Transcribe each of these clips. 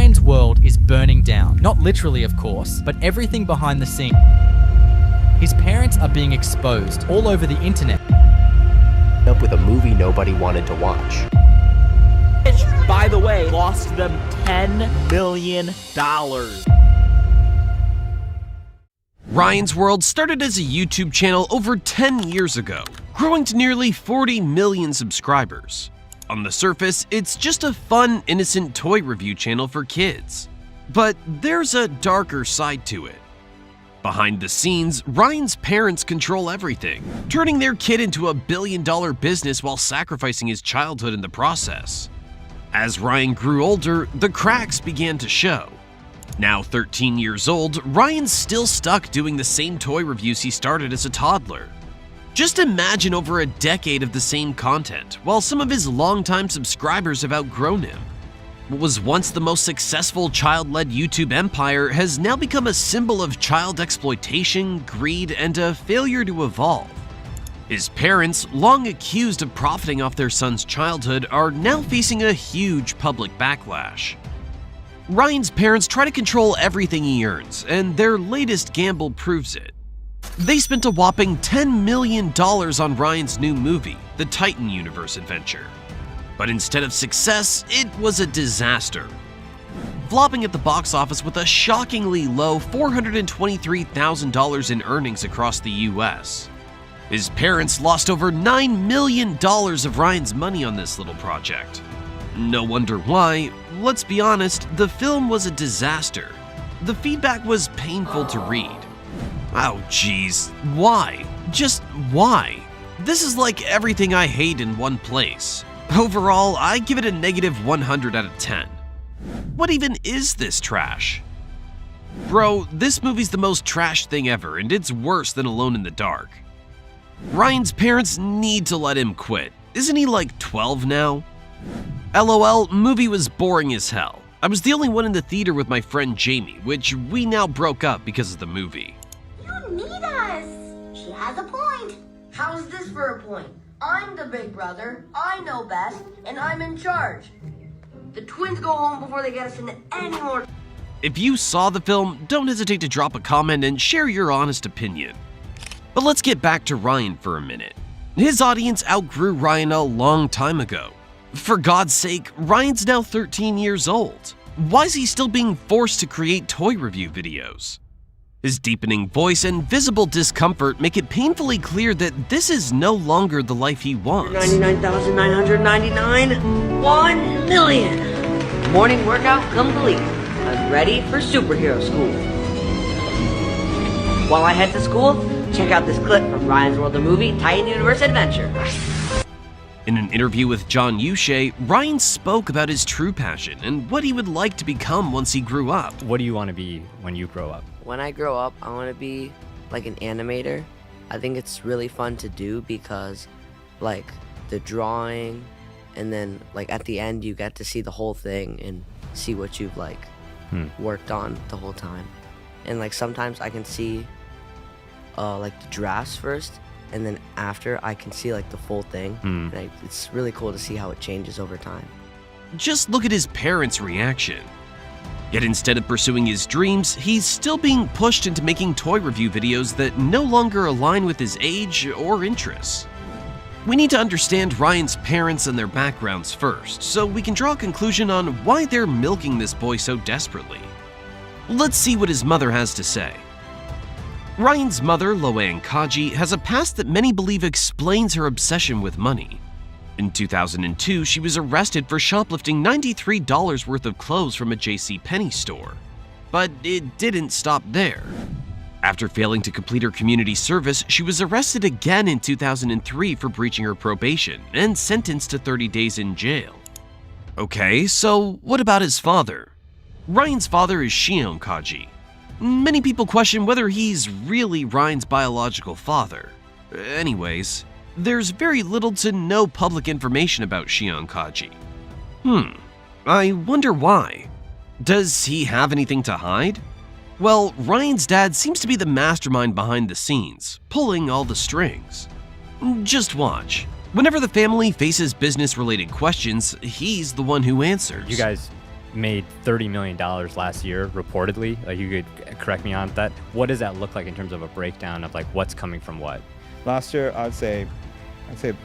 Ryan's world is burning down. Not literally, of course, but everything behind the scenes. His parents are being exposed all over the internet. Up with a movie nobody wanted to watch. Which, by the way, lost them $10 million. Ryan's World started as a YouTube channel over 10 years ago, growing to nearly 40 million subscribers. On the surface, it's just a fun, innocent toy review channel for kids. But there's a darker side to it. Behind the scenes, Ryan's parents control everything, turning their kid into a billion-dollar business while sacrificing his childhood in the process. As Ryan grew older, the cracks began to show. Now 13 years old, Ryan's still stuck doing the same toy reviews he started as a toddler. Just imagine over a decade of the same content, while some of his longtime subscribers have outgrown him. What was once the most successful child-led YouTube empire has now become a symbol of child exploitation, greed, and a failure to evolve. His parents, long accused of profiting off their son's childhood, are now facing a huge public backlash. Ryan's parents try to control everything he earns, and their latest gamble proves it. They spent a whopping $10 million on Ryan's new movie, The Titan Universe Adventure. But instead of success, it was a disaster, flopping at the box office with a shockingly low $423,000 in earnings across the US. His parents lost over $9 million of Ryan's money on this little project. No wonder why. Let's be honest, the film was a disaster. The feedback was painful to read. Oh geez, why? Just why? This is like everything I hate in one place. Overall, I give it a negative 100 out of 10. What even is this trash? Bro, this movie's the most trash thing ever, and it's worse than Alone in the Dark. Ryan's parents need to let him quit. Isn't he like 12 now? LOL, movie was boring as hell. I was the only one in the theater with my friend Jamie, which we now broke up because of the movie. You need us. She has a point. How's this for a point? I'm the big brother, I know best, and I'm in charge. The twins go home before they get us into any more. If you saw the film, don't hesitate to drop a comment and share your honest opinion. But let's get back to Ryan for a minute. His audience outgrew Ryan a long time ago. For God's sake, Ryan's now 13 years old. Why is he still being forced to create toy review videos? His deepening voice and visible discomfort make it painfully clear that this is no longer the life he wants. 99,999, 1 million. Morning workout complete. I'm ready for superhero school. While I head to school, check out this clip from Ryan's World, the movie, Titan Universe Adventure. In an interview with John Uche, Ryan spoke about his true passion and what he would like to become once he grew up. What do you want to be when you grow up? When I grow up, I want to be like an animator. I think it's really fun to do because like the drawing and then like at the end you get to see the whole thing and see what you've like worked on the whole time. And like sometimes I can see like the drafts first, and then after I can see like the full thing. And it's really cool to see how it changes over time. Just look at his parents' reaction. Yet instead of pursuing his dreams, he's still being pushed into making toy review videos that no longer align with his age or interests. We need to understand Ryan's parents and their backgrounds first, so we can draw a conclusion on why they're milking this boy so desperately. Let's see what his mother has to say. Ryan's mother, Loanne Kaji, has a past that many believe explains her obsession with money. In 2002, she was arrested for shoplifting $93 worth of clothes from a JCPenney store. But it didn't stop there. After failing to complete her community service, she was arrested again in 2003 for breaching her probation and sentenced to 30 days in jail. Okay, so what about his father? Ryan's father is Shion Kaji. Many people question whether he's really Ryan's biological father. Anyways, there's very little to no public information about Shion Kaji. I wonder why. Does he have anything to hide? Well, Ryan's dad seems to be the mastermind behind the scenes, pulling all the strings. Just watch. Whenever the family faces business-related questions, he's the one who answers. You guys made $30 million last year, reportedly. Like, you could correct me on that. What does that look like in terms of a breakdown of like what's coming from what? Last year, I'd say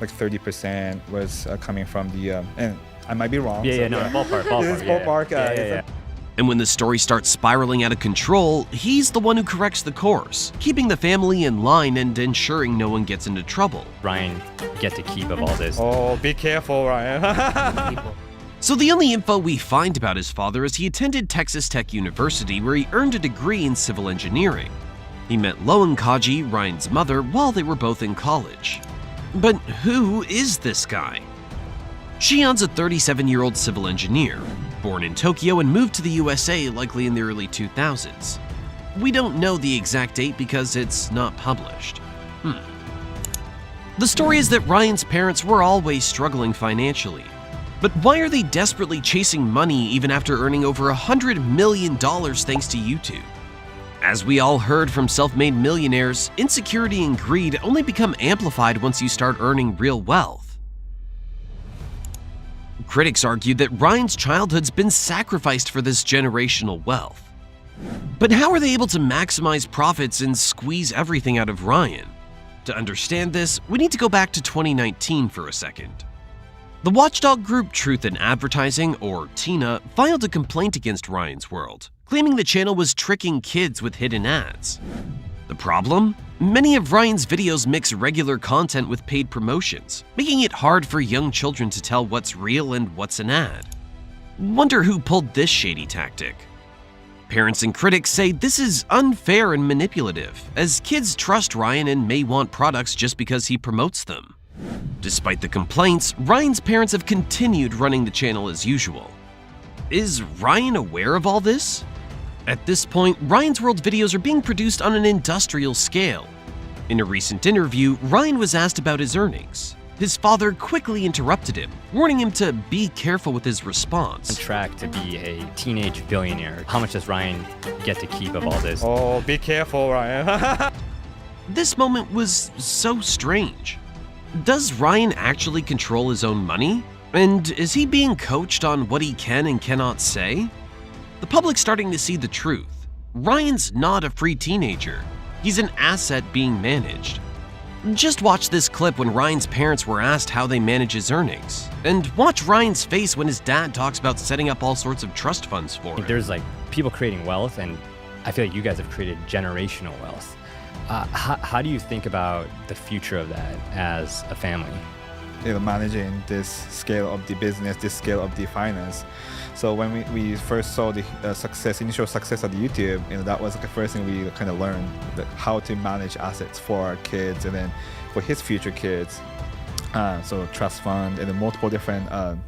like 30% was coming from the, and I might be wrong. Ballpark. It's ballpark. Yeah. And when the story starts spiraling out of control, he's the one who corrects the course, keeping the family in line and ensuring no one gets into trouble. Ryan get to keep of all this. Oh, be careful, Ryan. So the only info we find about his father is he attended Texas Tech University, where he earned a degree in civil engineering. He met Loan Kaji, Ryan's mother, while they were both in college. But who is this guy? Xi'an's a 37-year-old civil engineer, born in Tokyo and moved to the USA likely in the early 2000s. We don't know the exact date because it's not published. The story is that Ryan's parents were always struggling financially. But why are they desperately chasing money even after earning over $100 million thanks to YouTube? As we all heard from self-made millionaires, insecurity and greed only become amplified once you start earning real wealth. Critics argue that Ryan's childhood's been sacrificed for this generational wealth. But how are they able to maximize profits and squeeze everything out of Ryan? To understand this, we need to go back to 2019 for a second. The watchdog group Truth in Advertising, or TINA, filed a complaint against Ryan's World, claiming the channel was tricking kids with hidden ads. The problem? Many of Ryan's videos mix regular content with paid promotions, making it hard for young children to tell what's real and what's an ad. Wonder who pulled this shady tactic? Parents and critics say this is unfair and manipulative, as kids trust Ryan and may want products just because he promotes them. Despite the complaints, Ryan's parents have continued running the channel as usual. Is Ryan aware of all this? At this point, Ryan's World videos are being produced on an industrial scale. In a recent interview, Ryan was asked about his earnings. His father quickly interrupted him, warning him to be careful with his response. On track to be a teenage billionaire. How much does Ryan get to keep of all this? Oh, be careful, Ryan. This moment was so strange. Does Ryan actually control his own money? And is he being coached on what he can and cannot say? The public's starting to see the truth. Ryan's not a free teenager. He's an asset being managed. Just watch this clip when Ryan's parents were asked how they manage his earnings. And watch Ryan's face when his dad talks about setting up all sorts of trust funds for him. There's like people creating wealth, and I feel like you guys have created generational wealth. How do you think about the future of that as a family? Managing this scale of the business, this scale of the finance. So when we first saw the initial success of the YouTube, that was the first thing we kind of learned, that how to manage assets for our kids and then for his future kids. So trust fund and then multiple different the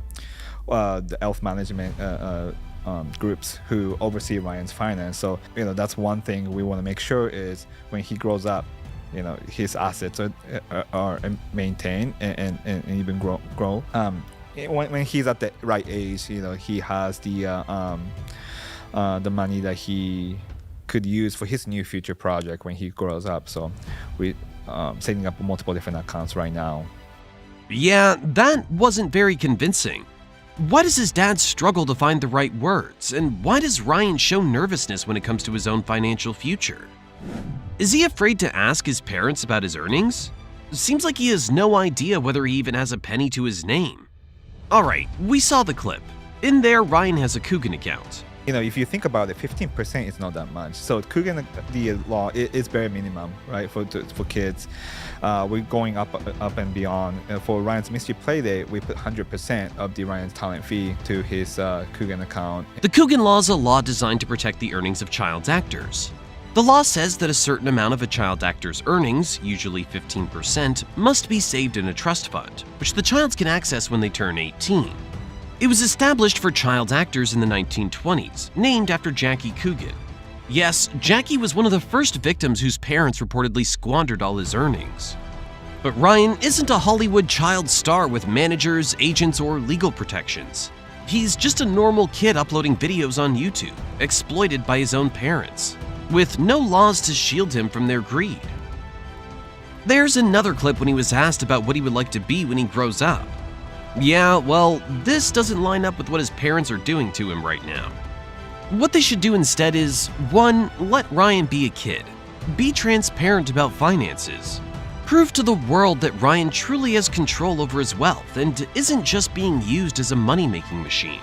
wealth management groups who oversee Ryan's finance. So that's one thing we want to make sure is when he grows up, his assets are maintained and even grow. When he's at the right age, he has the money that he could use for his new future project when he grows up. So we setting up multiple different accounts right now. Yeah, that wasn't very convincing. Why does his dad struggle to find the right words? And why does Ryan show nervousness when it comes to his own financial future? Is he afraid to ask his parents about his earnings? Seems like he has no idea whether he even has a penny to his name. Alright, we saw the clip. In there, Ryan has a Coogan account. If you think about it, 15% is not that much. So Coogan, the law is very minimum, right, for kids. We're going up and beyond. For Ryan's Mystery Playdate, we put 100% of the Ryan's talent fee to his Coogan account. The Coogan law is a law designed to protect the earnings of child actors. The law says that a certain amount of a child actor's earnings, usually 15%, must be saved in a trust fund, which the child can access when they turn 18. It was established for child actors in the 1920s, named after Jackie Coogan. Yes, Jackie was one of the first victims whose parents reportedly squandered all his earnings. But Ryan isn't a Hollywood child star with managers, agents, or legal protections. He's just a normal kid uploading videos on YouTube, exploited by his own parents, with no laws to shield him from their greed. There's another clip when he was asked about what he would like to be when he grows up. Yeah, well, this doesn't line up with what his parents are doing to him right now. What they should do instead is 1. Let Ryan be a kid. Be transparent about finances. Prove to the world that Ryan truly has control over his wealth and isn't just being used as a money-making machine.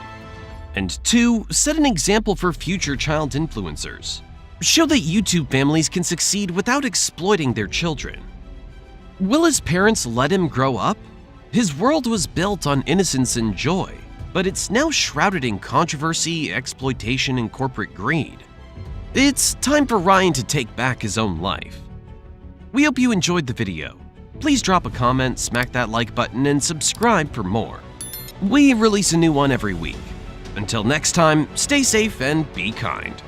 And 2. Set an example for future child influencers. Show that YouTube families can succeed without exploiting their children. Will his parents let him grow up? His world was built on innocence and joy, but it's now shrouded in controversy, exploitation, and corporate greed. It's time for Ryan to take back his own life. We hope you enjoyed the video. Please drop a comment, smack that like button, and subscribe for more. We release a new one every week. Until next time, stay safe and be kind.